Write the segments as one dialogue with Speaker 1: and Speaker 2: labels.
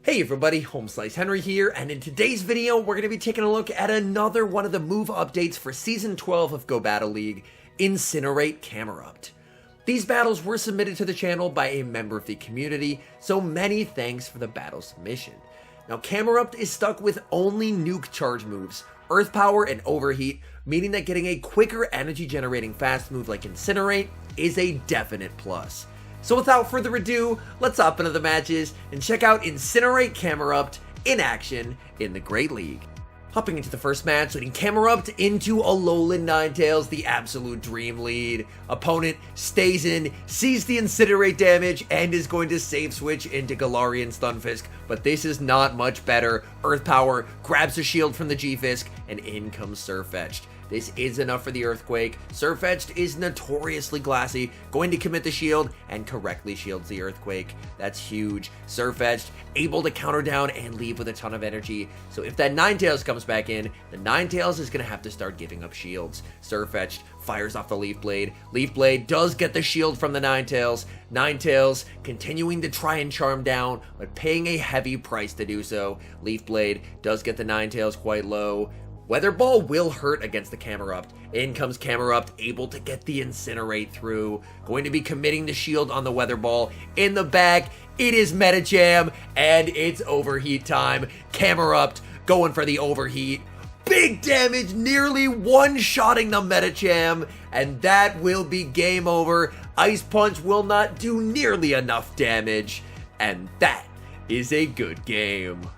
Speaker 1: Hey everybody, HomeSliceHenry here, and in today's video we're going to be taking a look at another one of the move updates for Season 12 of Go Battle League, INCINERATE CAMERUPT. These battles were submitted to the channel by a member of the community, so many thanks for the battle submission. Now CAMERUPT is stuck with only nuke charge moves, Earth Power and Overheat, meaning that getting a quicker energy generating fast move like Incinerate is a definite plus. So without further ado, let's hop into the matches and check out INCINERATE CAMERUPT in action in the Great League. Hopping into the first match, leading CAMERUPT into Alolan Ninetales, the absolute dream lead. Opponent stays in, sees the Incinerate damage, and is going to save switch into Galarian Stunfisk, but this is not much better. Earth Power grabs a shield from the G-Fisk, and in comes Surfetched. This is enough for the Earthquake. Surfetched is notoriously glassy, going to commit the shield, and correctly shields the Earthquake. That's huge. Surfetched, able to counter down and leave with a ton of energy. So if that Ninetales comes back in, the Ninetales is going to have to start giving up shields. Surfetched fires off the Leaf Blade. Leaf Blade does get the shield from the Ninetales. Ninetales continuing to try and charm down, but paying a heavy price to do so. Leaf Blade does get the Ninetales quite low. Weather Ball will hurt against the CAMERUPT. In comes CAMERUPT, able to get the Incinerate through. Going to be committing the shield on the Weather Ball. In the back, it is Medicham, and it's Overheat time. CAMERUPT going for the Overheat. Big damage, nearly one-shotting the Medicham, and that will be game over. Ice Punch will not do nearly enough damage, and that is a good game.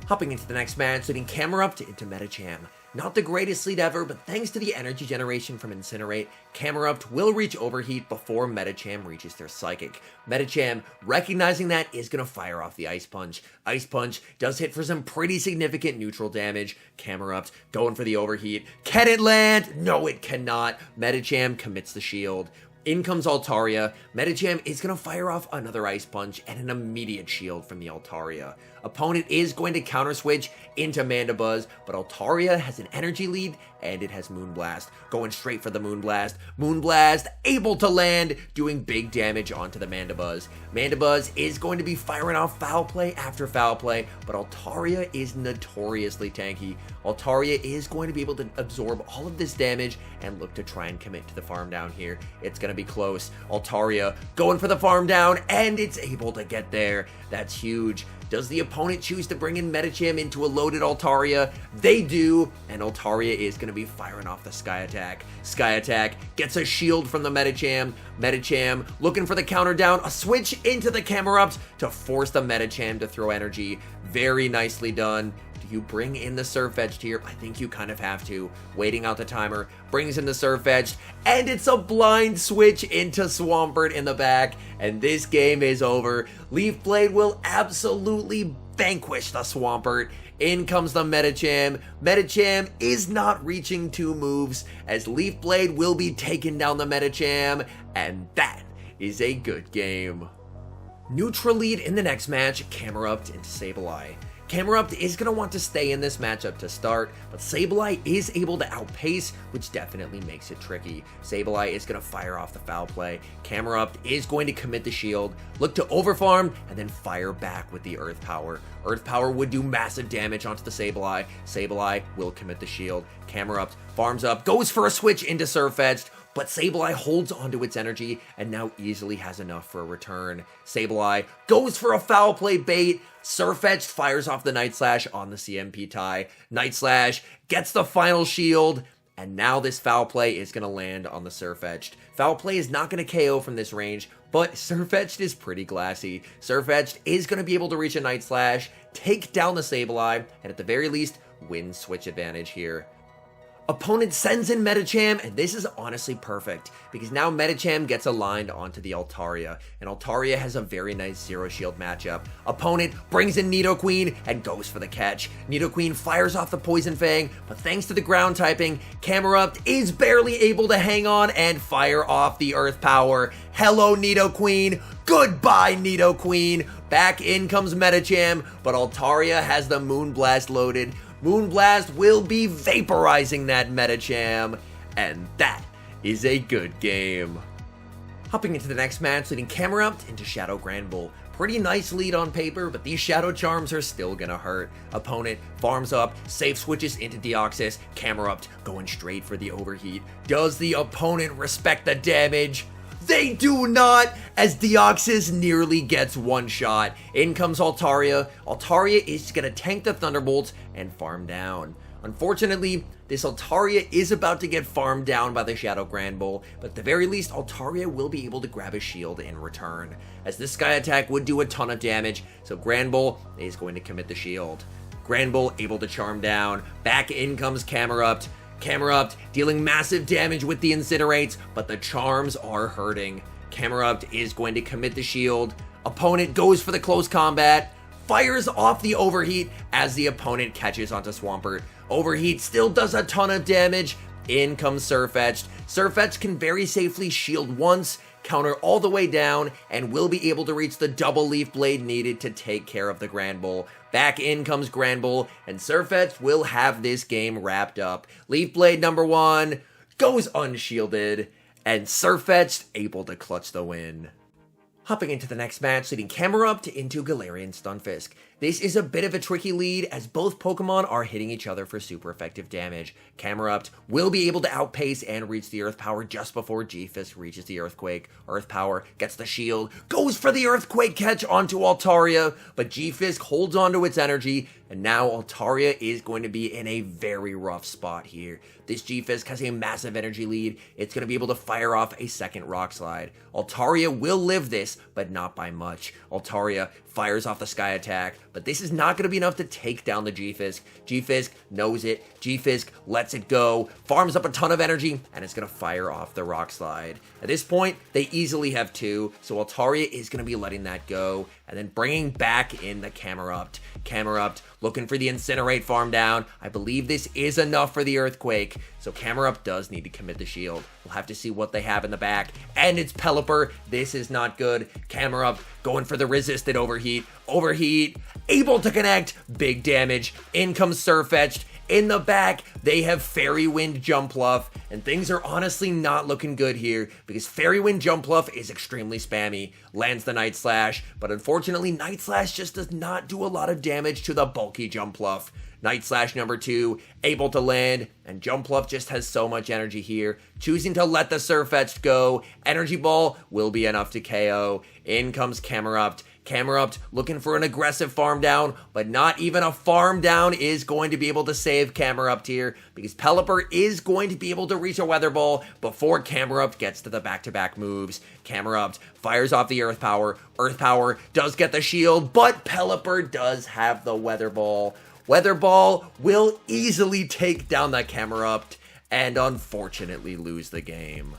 Speaker 1: Hopping into the next match, leading CAMERUPT into Medicham. Not the greatest lead ever, but thanks to the energy generation from Incinerate, CAMERUPT will reach Overheat before Medicham reaches their Psychic. Medicham, recognizing that, is going to fire off the Ice Punch. Ice Punch does hit for some pretty significant neutral damage. CAMERUPT going for the Overheat. Can it land? No, it cannot. Medicham commits the shield. In comes Altaria. Medicham is going to fire off another Ice Punch and an immediate shield from the Altaria. Opponent is going to counter switch into Mandibuzz, but Altaria has an energy lead and it has Moonblast. Going straight for the Moonblast. Moonblast able to land, doing big damage onto the Mandibuzz. Mandibuzz is going to be firing off foul play after foul play, but Altaria is notoriously tanky. Altaria is going to be able to absorb all of this damage and look to try and commit to the farm down here. It's going to be close. Altaria going for the farm down, and it's able to get there. That's huge. Does the opponent choose to bring in Medicham into a loaded Altaria? They do, and Altaria is going to be firing off the Sky Attack. Sky Attack gets a shield from the Medicham. Medicham looking for the counter down, a switch into the CAMERUPT to force the Medicham to throw energy. Very nicely done. Do you bring in the Surfetched here? I think you kind of have to. Waiting out the timer, brings in the Surfetched, and it's a blind switch into Swampert in the back, and this game is over. Leaf Blade will absolutely vanquish the Swampert. In comes the Medicham. Medicham is not reaching two moves, as Leaf Blade will be taking down the Medicham, and that is a good game. Neutral lead in the next match, CAMERUPT into Sableye. CAMERUPT is going to want to stay in this matchup to start, but Sableye is able to outpace, which definitely makes it tricky. Sableye is going to fire off the foul play. CAMERUPT is going to commit the shield, look to overfarm, and then fire back with the Earth Power. Earth Power would do massive damage onto the Sableye. Sableye will commit the shield. CAMERUPT farms up, goes for a switch into Surfetched, but Sableye holds onto its energy and now easily has enough for a return. Sableye goes for a foul play bait. Surfetched fires off the Night Slash on the CMP tie. Night Slash gets the final shield, and now this foul play is going to land on the Surfetched. Foul play is not going to KO from this range, but Surfetched is pretty glassy. Surfetched is going to be able to reach a Night Slash, take down the Sableye, and at the very least, win switch advantage here. Opponent sends in Medicham, and this is honestly perfect, because now Medicham gets aligned onto the Altaria, and Altaria has a very nice zero shield matchup. Opponent brings in Nidoqueen and goes for the catch. Nidoqueen fires off the Poison Fang, but thanks to the ground typing, CAMERUPT is barely able to hang on and fire off the Earth Power. Hello, Nidoqueen. Goodbye, Nidoqueen. Back in comes Medicham, but Altaria has the Moonblast loaded. Moonblast will be vaporizing that Medicham, and that is a good game. Hopping into the next match, leading CAMERUPT into Shadow Granbull. Pretty nice lead on paper, but these Shadow Charms are still gonna hurt. Opponent farms up, safe switches into Deoxys, CAMERUPT going straight for the overheat. Does the opponent respect the damage? They do not, as Deoxys nearly gets one shot. In comes Altaria. Altaria is gonna tank the Thunderbolts and farm down. Unfortunately, this Altaria is about to get farmed down by the Shadow Granbull, but at the very least, Altaria will be able to grab a shield in return, as this Sky Attack would do a ton of damage, so Granbull is going to commit the shield. Granbull able to charm down. Back in comes CAMERUPT. CAMERUPT dealing massive damage with the Incinerates, but the charms are hurting. CAMERUPT is going to commit the shield. Opponent goes for the close combat, fires off the overheat as the opponent catches onto Swampert. Overheat still does a ton of damage. In comes Sirfetch'd. Sirfetch'd can very safely shield once, counter all the way down, and will be able to reach the double Leaf Blade needed to take care of the Granbull. Back in comes Granbull, and Sirfetch'd will have this game wrapped up. Leaf Blade number 1 goes unshielded, and Sirfetch'd able to clutch the win. Hopping into the next match, leading CAMERUPT into Galarian Stunfisk. This is a bit of a tricky lead as both Pokemon are hitting each other for super effective damage. CAMERUPT will be able to outpace and reach the Earth Power just before G-Fisk reaches the Earthquake. Earth Power gets the shield, goes for the Earthquake catch onto Altaria, but G-Fisk holds onto its energy, and now Altaria is going to be in a very rough spot here. This G-Fisk has a massive energy lead. It's going to be able to fire off a second Rock Slide. Altaria will live this, but not by much. Altaria fires off the Sky Attack, but this is not going to be enough to take down the G-Fisk. G-Fisk knows it. G-Fisk lets it go, farms up a ton of energy, and it's going to fire off the Rock Slide. At this point, they easily have 2, so Altaria is going to be letting that go, and then bringing back in the CAMERUPT. CAMERUPT looking for the Incinerate farm down. I believe this is enough for the Earthquake, so CAMERUPT does need to commit the shield. We'll have to see what they have in the back, and it's Pelipper. This is not good. CAMERUPT going for the resisted overheat. Overheat, able to connect, big damage. In comes Sirfetch'd. In the back, they have Fairy Wind Jumpluff, and things are honestly not looking good here because Fairy Wind Jumpluff is extremely spammy. Lands the Night Slash, but unfortunately, Night Slash just does not do a lot of damage to the bulky Jumpluff. Night Slash number 2, able to land, and Jumpluff just has so much energy here, choosing to let the Sirfetch'd go. Energy Ball will be enough to KO. In comes CAMERUPT. CAMERUPT looking for an aggressive farm down, but not even a farm down is going to be able to save CAMERUPT here because Pelipper is going to be able to reach a Weather Ball before CAMERUPT gets to the back-to-back moves. CAMERUPT fires off the Earth Power. Earth Power does get the shield, but Pelipper does have the Weather Ball. Weather Ball will easily take down the CAMERUPT and unfortunately lose the game.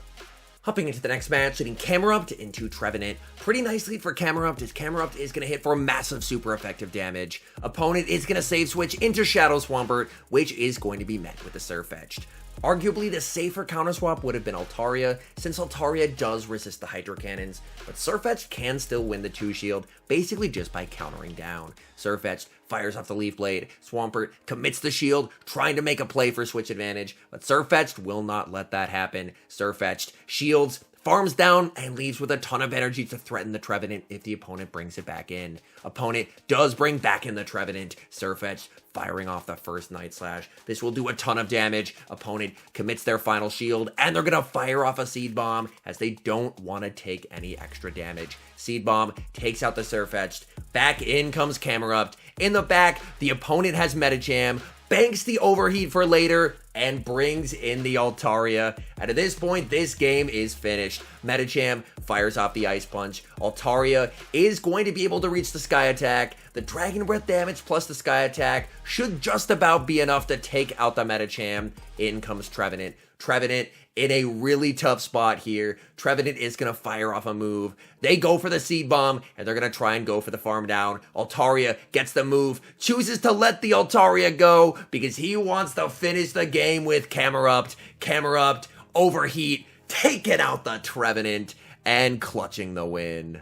Speaker 1: Hopping into the next match, leading CAMERUPT into Trevenant. Pretty nice lead for CAMERUPT, as CAMERUPT is going to hit for massive super effective damage. Opponent is going to save switch into Shadow Swampert, which is going to be met with the Sirfetch'd. Arguably, the safer counter swap would have been Altaria, since Altaria does resist the Hydro Cannons, but Sirfetch'd can still win the 2-shield, basically just by countering down. Sirfetch'd fires off the Leaf Blade, Swampert commits the shield, trying to make a play for switch advantage, but Sirfetch'd will not let that happen. Sirfetch'd shields, farms down, and leaves with a ton of energy to threaten the Trevenant if the opponent brings it back in. Opponent does bring back in the Trevenant. Sirfetch'd firing off the first Night Slash. This will do a ton of damage. Opponent commits their final shield, and they're going to fire off a Seed Bomb as they don't want to take any extra damage. Seed Bomb takes out the Sirfetch'd. Back in comes CAMERUPT. In the back, the opponent has Medicham, banks the overheat for later, and brings in the Altaria. And at this point, this game is finished. Medicham fires off the Ice Punch. Altaria is going to be able to reach the Sky Attack. The Dragon Breath damage plus the Sky Attack should just about be enough to take out the Medicham. In comes Trevenant. Trevenant in a really tough spot here. Trevenant is going to fire off a move. They go for the Seed Bomb, and they're going to try and go for the farm down. Altaria gets the move, chooses to let the Altaria go because he wants to finish the game with CAMERUPT. CAMERUPT, overheat, taking out the Trevenant, and clutching the win.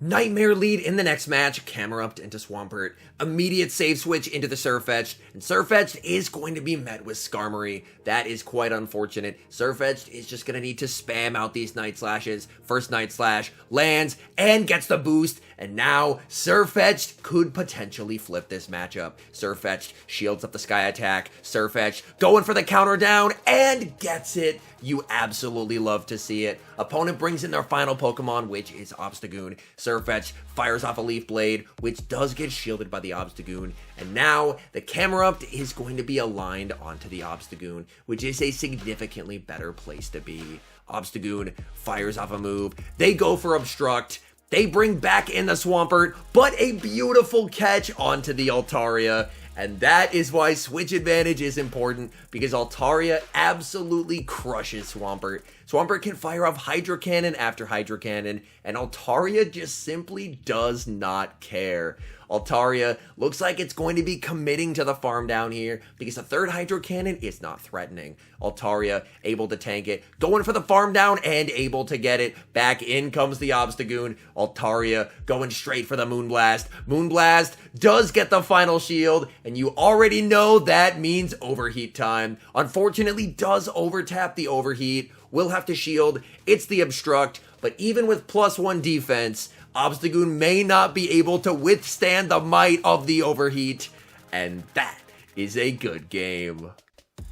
Speaker 1: Nightmare lead in the next match, CAMERUPT into Swampert. Immediate save switch into the Sirfetch'd, and Sirfetch'd is going to be met with Skarmory. That is quite unfortunate. Sirfetch'd is just going to need to spam out these Night Slashes. First Night Slash lands and gets the boost, and now Sirfetch'd could potentially flip this matchup. Sirfetch'd shields up the Sky Attack, Sirfetch'd going for the counter down, and gets it. You absolutely love to see it. Opponent brings in their final Pokemon, which is Obstagoon. Sirfetch'd fires off a Leaf Blade, which does get shielded by the Obstagoon, and now the Camerupt is going to be aligned onto the Obstagoon, which is a significantly better place to be. Obstagoon fires off a move, they go for Obstruct, they bring back in the Swampert, but a beautiful catch onto the Altaria. And that is why Switch Advantage is important, because Altaria absolutely crushes Swampert. Swampert can fire off Hydro Cannon after Hydro Cannon, and Altaria just simply does not care. Altaria looks like it's going to be committing to the farm down here, because the third Hydro Cannon is not threatening. Altaria able to tank it, going for the farm down, and able to get it. Back in comes the Obstagoon. Altaria going straight for the Moonblast. Moonblast does get the final shield, and you already know that means overheat time. Unfortunately, does overtap the overheat. Will have to shield. It's the Obstruct, but even with +1 defense, Obstagoon may not be able to withstand the might of the overheat, and that is a good game.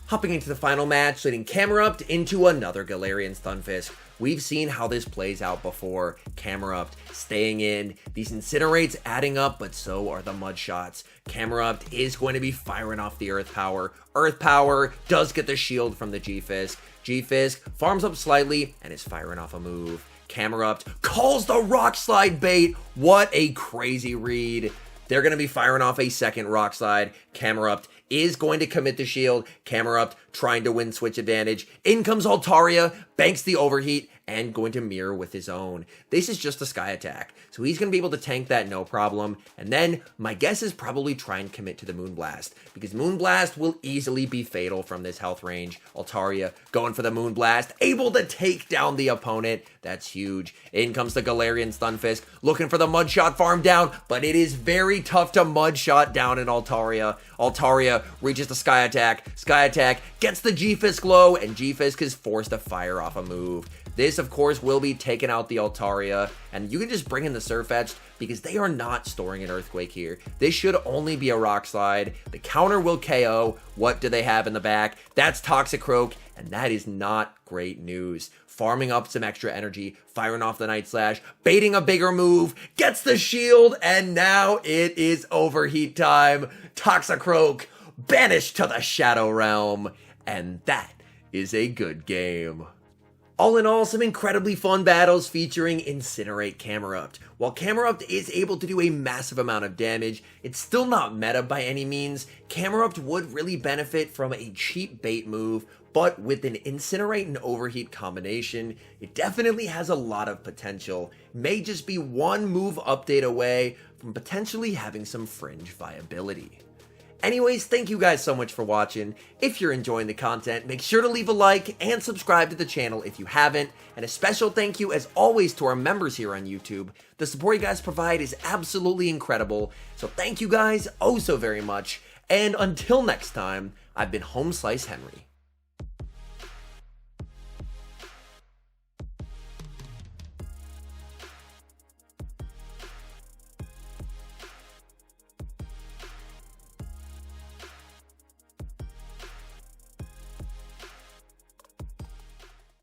Speaker 1: Hopping into the final match, leading Camerupt into another Galarian Stunfisk. We've seen how this plays out before. Camerupt staying in, these Incinerates adding up, but so are the Mud Shots. Camerupt is going to be firing off the Earth Power. Earth Power does get the shield from the G-Fisk. G-Fisk farms up slightly and is firing off a move. Camerupt calls the Rock Slide bait. What a crazy read. They're going to be firing off a second Rock Slide. Camerupt is going to commit the shield. Camerupt trying to win Switch Advantage. In comes Altaria, banks the overheat, and going to mirror with his own. This is just a Sky Attack, so he's going to be able to tank that no problem. And then my guess is probably try and commit to the Moonblast, because Moonblast will easily be fatal from this health range. Altaria going for the Moonblast, able to take down the opponent. That's huge. In comes the Galarian Stunfisk, looking for the Mudshot farm down, but it is very tough to Mudshot down in Altaria. Altaria reaches the Sky Attack. Sky Attack gets the G-Fisk low, and G-Fisk is forced to fire off a move. This, of course, will be taking out the Altaria, and you can just bring in the Sirfetch'd because they are not storing an Earthquake here. This should only be a Rock Slide. The counter will KO. What do they have in the back? That's Toxicroak, and that is not great news. Farming up some extra energy, firing off the Night Slash, baiting a bigger move, gets the shield, and now it is overheat time. Toxicroak banished to the Shadow Realm, and that is a good game. All in all, some incredibly fun battles featuring Incinerate Camerupt. While Camerupt is able to do a massive amount of damage, it's still not meta by any means. Camerupt would really benefit from a cheap bait move, but with an Incinerate and Overheat combination, it definitely has a lot of potential. It may just be one move update away from potentially having some fringe viability. Anyways, thank you guys so much for watching. If you're enjoying the content, make sure to leave a like and subscribe to the channel if you haven't. And a special thank you, as always, to our members here on YouTube. The support you guys provide is absolutely incredible. So thank you guys oh so very much. And until next time, I've been HomeSliceHenry.